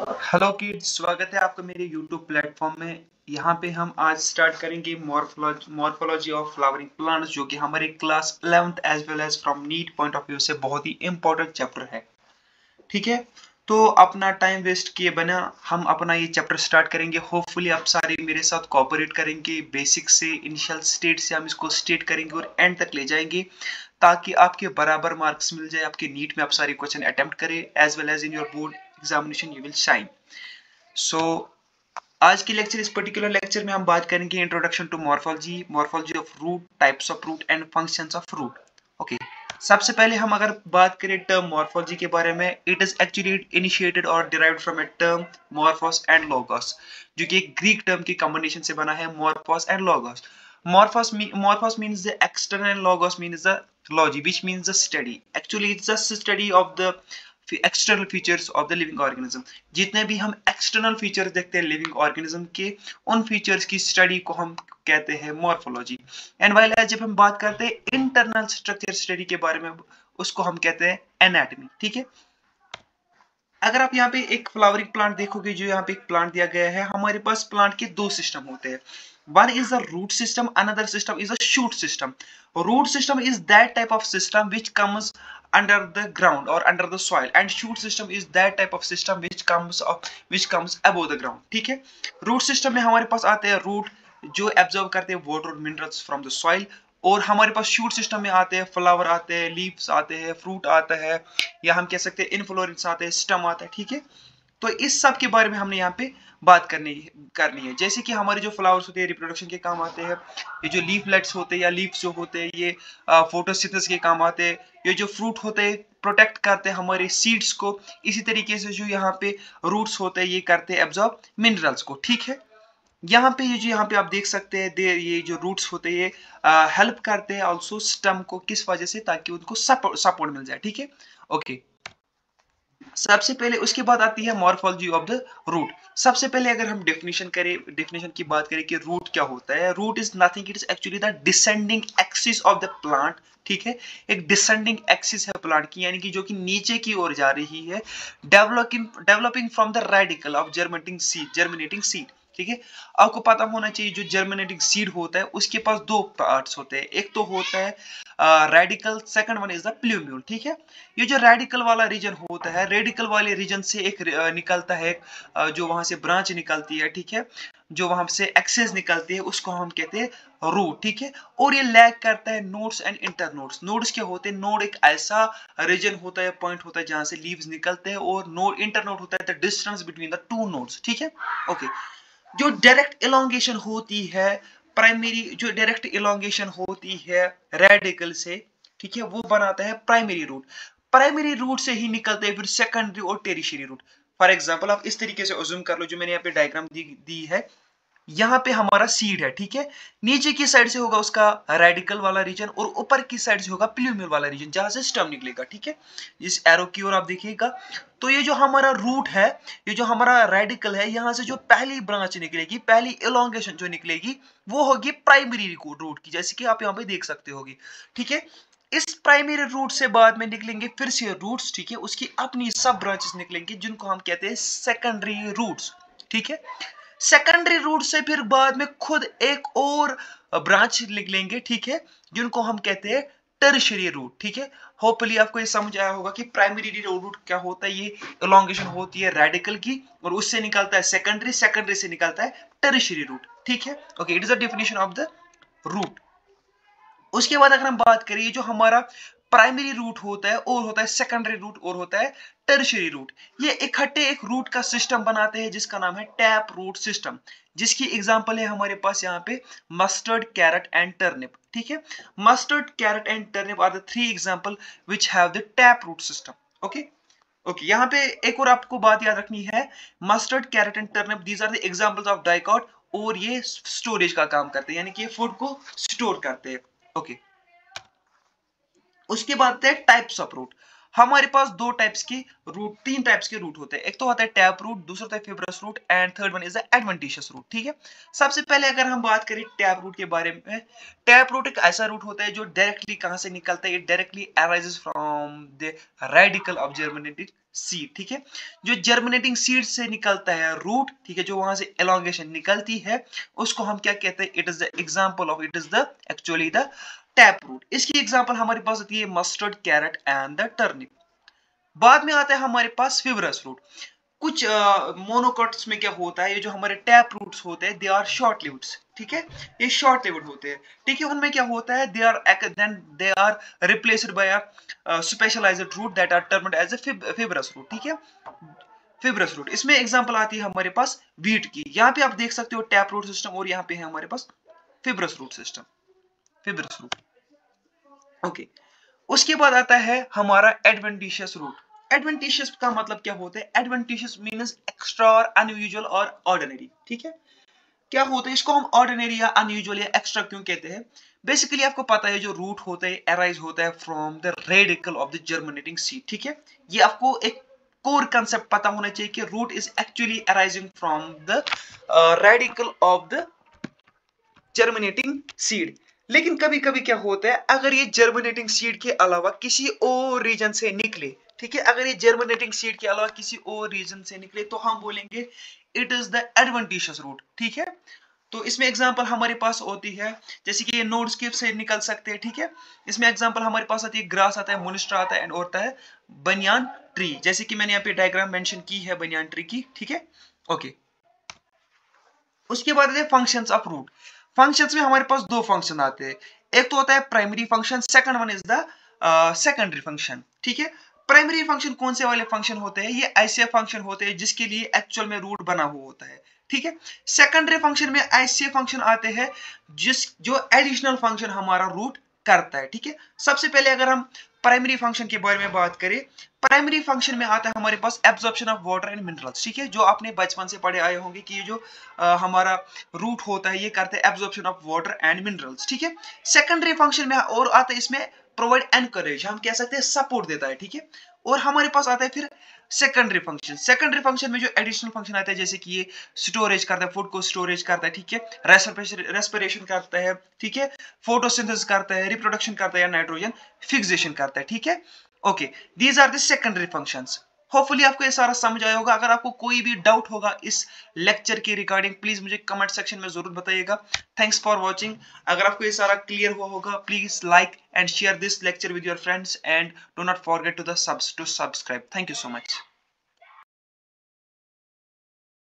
Hello kids, स्वागत है आपका मेरे यूट्यूब प्लेटफॉर्म में। यहाँ पे हम आज स्टार्ट करेंगे मॉर्फोलॉजी ऑफ फ्लावरिंग प्लांट्स, जो कि हमारे class 11th as well as from NEET point of view से बहुत ही इंपॉर्टेंट चैप्टर है। ठीक है, तो अपना टाइम वेस्ट किए बिना हम अपना ये चैप्टर स्टार्ट करेंगे। होपफुली आप सारे मेरे साथ कोऑपरेट करेंगे। बेसिक से इनिशियल स्टेट से हम इसको स्टेट करेंगे और एंड तक ले जाएंगे, ताकि आपके बराबर मार्क्स मिल जाए। आपके नीट में आप सारे क्वेश्चन अटेम्प्ट करें as well as in your board examination you will shine. So आज के लेक्चर, इस पर्टिकुलर लेक्चर में हम बात करेंगे introduction to morphology of root, types of root and functions of root. Okay, सबसे पहले हम अगर बात करें टर्म मॉर्फोलॉजी के बारे में, इट इज एक्चुअली इनिशिएटेड और derived from a term मॉर्फोस and logos, जो कि एक ग्रीक टर्म की कॉम्बिनेशन से बना है, मॉर्फोस and logos. Morphos means the external and logos means the logy, which means the study. Actually, it's just a study of the external features of the living organism. जितने भी हम external features देखते हैं living organism के, उन features की study को हम कहते हैं मॉर्फोलॉजी। एंड वाइल जब हम बात करते हैं इंटरनल स्ट्रक्चर स्टडी के बारे में, उसको हम कहते हैं एनाटॉमी। ठीक है, अगर आप यहाँ पे एक फ्लावरिंग प्लांट देखोगे, जो यहाँ पे एक प्लांट दिया गया है, हमारे पास प्लांट के दो सिस्टम होते हैं। One is the root system, another system is a shoot system. Root system is that type of system which comes under the ground or under the soil, and shoot system is that type of system which comes above the ground. ठीक है, root system में हमारे पास आते हैं root, जो absorb करते हैं water और मिनरल्स फ्रॉम द सॉइल, और हमारे पास शूट सिस्टम में आते हैं फ्लावर आते हैं, लीव्स आते हैं, फ्रूट आता है, या हम कह सकते हैं इनफ्लोरेंस आते हैं, स्टेम आता है। ठीक है, तो इस सब के बारे में हमने यहाँ पे बात करनी है। जैसे कि हमारे जो फ्लावर्स होते हैं रिप्रोडक्शन के काम आते हैं, ये जो लीफलेट्स होते हैं या लीव्स जो होते हैं, ये फोटोसिंथेसिस के काम आते हैं। ये जो फ्रूट होते हैं प्रोटेक्ट करते हैं हमारे सीड्स को। इसी तरीके से जो यहाँ पे रूट्स होते हैं, ये करते हैं एब्जॉर्ब मिनरल्स को। ठीक है, यहाँ पे ये जो यहाँ पे आप देख सकते हैं, ये जो रूट्स होते हैं, ये हेल्प करते हैं ऑल्सो स्टेम को। किस वजह से? ताकि उनको सपोर्ट मिल जाए। ठीक है, ओके। सबसे पहले उसके बाद आती है मॉर्फोलॉजी ऑफ द रूट। सबसे पहले अगर हम डेफिनेशन की बात करें कि रूट क्या होता है, root is nothing, it is actually the descending axis of the plant. ठीक है, एक डिसेंडिंग एक्सिस है प्लांट की, यानी कि जो कि नीचे की ओर जा रही है, developing from the radicle of germinating seed. ठीक है, आपको पता होना चाहिए जो जर्मिनेटिंग सीड होता है उसके पास दो पार्ट्स होते हैं। एक तो होता है radical, second one is the plumule. ठीक है, ये जो रेडिकल वाला रीजन होता है, रेडिकल वाले रीजन से एक निकलता है, जो वहां से ब्रांच निकलती है। ठीक है, जो वहां से एक्सेस निकलती है, उसको हम कहते हैं रूट। ठीक है, और ये लैग करता है नोड्स एंड इंटरनोड्स। नोड्स क्या होते हैं? नोड एक ऐसा रीजन होता है, पॉइंट होता है जहां से लीव्स निकलते हैं, और नोड इंटरनोड होता है the distance between the two nodes. ठीक है, ओके। जो डायरेक्ट इलोंगेशन होती है, प्राइमरी जो डायरेक्ट इलोंगेशन होती है रेडिकल से, ठीक है, वो बनाता है प्राइमरी रूट। प्राइमरी रूट से ही निकलते हैं फिर सेकेंडरी और टेरिशरी रूट। फॉर एग्जांपल आप इस तरीके से अज्यूम कर लो, जो मैंने यहाँ पे डायग्राम दी है, यहाँ पे हमारा सीड है। ठीक है, नीचे की साइड से होगा उसका रेडिकल वाला रीजन, और ऊपर की साइड से होगा प्लूम्यूल वाला रीजन, जहां से स्टेम निकलेगा। ठीक है, इस एरो की ओर आप देखिएगा, तो ये जो हमारा रूट है, ये जो हमारा रेडिकल है, यहाँ से जो पहली ब्रांच निकलेगी, पहली इलोंगेशन जो निकलेगी, वो होगी प्राइमरी रूट की, जैसे कि आप यहाँ पे देख सकते होगी। ठीक है, इस प्राइमरी रूट से बाद में निकलेंगे फिर से रूट्स। ठीक है, उसकी अपनी सब ब्रांचेस निकलेंगी, जिनको हम कहते हैं सेकेंडरी रूट्स। ठीक है, सेकेंडरी रूट से फिर बाद में खुद एक और ब्रांच निकलेंगे। ठीक है, जिनको हम कहते हैं टर्शियरी रूट। ठीक है, होपफुली आपको ये समझ आया होगा कि प्राइमरी रूट क्या होता है। ये इलोंगेशन होती है रेडिकल की, और उससे निकलता है सेकेंडरी से निकलता है टर्शियरी रूट। ठीक है, okay, it is the definition of the root. उसके बाद अगर हम बात करें, जो हमारा प्राइमरी रूट होता है और होता है सेकेंडरी रूट और होता है टर्शियरी रूट, ये इकट्ठे एक रूट का सिस्टम बनाते हैं, जिसका नाम है टैप रूट सिस्टम। जिसकी एग्जांपल है हमारे पास यहाँ पे मस्टर्ड, कैरेट एंड टर्निप। ठीक है, mustard, carrot and turnip are the three example which have the tap root system. Okay, okay, यहाँ पे एक और आपको बात याद रखनी है, mustard, carrot and turnip, these are the examples of dicot, और ये स्टोरेज का काम करते हैं, यानी कि ये फूड को स्टोर करते हैं। ओके, उसके बाद है टाइप्स ऑफ रूट। हमारे पास तीन टाइप्स के रूट होते हैं। एक तो होता है टैप रूट, दूसरा होता है fibrous root and third one is the adventitious root. ठीक है, सबसे पहले अगर हम बात करें टैप रूट के बारे में, टैप रूट एक ऐसा रूट होता है जो डायरेक्टली कहां से निकलता है, it directly arises from the radicle of germinating seed. ठीक है, जो जर्मिनेटिंग सीड से निकलता है रूट, ठीक है, जो वहां से एलोंगेशन निकलती है, उसको हम क्या कहते हैं, it is the example of, it is the actually the tap root. इसकी एग्जांपल हमारे पास होती है mustard, carrot and the turnip. बाद में आता है हमारे पास फिब्रस रूट। कुछ मोनोकॉट्स में क्या होता है, ये जो हमारे टैप रूट्स होते हैं, दे आर शॉर्ट लिव्ड। ठीक है, ये शॉर्ट लिव्ड होते हैं। ठीक है, उनमें क्या होता है, they are replaced by a specialised root that are termed as a fibrous root. ठीक है, फिब्रस रूट, इसमें एग्जांपल आती है हमारे पास वीट की। यहाँ पे आप देख सकते हो टैप रूट सिस्टम, और यहाँ पे है हमारे पास fibrous root system, fibrous root. Okay, उसके बाद आता है हमारा एडवेंटिशियस रूट। एडवेंटिशियस का मतलब क्या होता है, एडवेंटिशियस मींस एक्स्ट्रा और अनयूजुअल और ऑर्डिनरी। ठीक है, क्या होता है, इसको हम ऑर्डिनरी या अनयूजुअल या एक्स्ट्रा क्यों कहते हैं? बेसिकली आपको पता है जो रूट होता है अराइज होता है from the radicle of the germinating seed. ठीक है, ये आपको एक कोर कंसेप्ट पता होना चाहिए कि root is actually arising from the radicle of the germinating seed. लेकिन कभी कभी क्या होता है, अगर ये जर्मिनेटिंग सीड के अलावा किसी और रीजन से निकले, ठीक है, अगर ये जर्मिनेटिंग सीड के अलावा किसी और रीजन से निकले, तो हम बोलेंगे it is the adventitious root. ठीक है, तो इसमें एग्जांपल हमारे पास होती है, जैसे कि ये नोड स्किप से निकल सकते हैं। ठीक है, इसमें एग्जांपल हमारे पास आती है ग्रास आता है, मोनिस्ट्रा आता है एंड होता है बनियान ट्री, जैसे कि मैंने यहाँ पे डायग्राम मेंशन की है बनियान ट्री की। ठीक है, ओके। उसके बाद है फंक्शंस ऑफ रूट। फंक्शंस में हमारे पास दो फंक्शन आते हैं, एक तो होता है primary function, second one is the secondary function. ठीक है, प्राइमरी फंक्शन कौन से वाले फंक्शन होते हैं, ये ऐसे फंक्शन होते हैं जिसके लिए एक्चुअल में रूट बना हुआ होता है। ठीक है, सेकेंडरी फंक्शन में ऐसे फंक्शन आते हैं जो एडिशनल फंक्शन हमारा रूट करता है। ठीक है, सबसे पहले अगर हम प्राइमरी फंक्शन के बारे में बात करें, प्राइमरी फंक्शन में आता है हमारे पास absorption of water and minerals. ठीक है, जो आपने बचपन से पढ़े आए होंगे कि ये जो हमारा रूट होता है, ये करता है absorption of water and minerals. ठीक है, सेकेंडरी फंक्शन में और आता है इसमें प्रोवाइड एनकरेज, हम कह सकते हैं सपोर्ट देता है। ठीक है, और हमारे पास आता है फिर सेकेंडरी फंक्शन। सेकेंडरी फंक्शन में जो एडिशनल फंक्शन आता है, जैसे कि ये स्टोरेज करता है, फूड को स्टोरेज करता है। ठीक है, रेस्पिरेशन करता है। ठीक है, फोटोसिंथेसिस करता है, रिप्रोडक्शन करता है या नाइट्रोजन फिक्सेशन करता है। ठीक है, okay, these are the secondary functions. Hopefully आपको ये सारा समझ आया होगा। अगर आपको कोई भी डाउट होगा इस लेक्चर के रिगार्डिंग, प्लीज मुझे कमेंट सेक्शन में जरूर बताइएगा। Thanks for watching. अगर आपको ये सारा क्लियर हुआ होगा, please like and share this lecture with your friends and do not forget to subscribe. Thank you so much.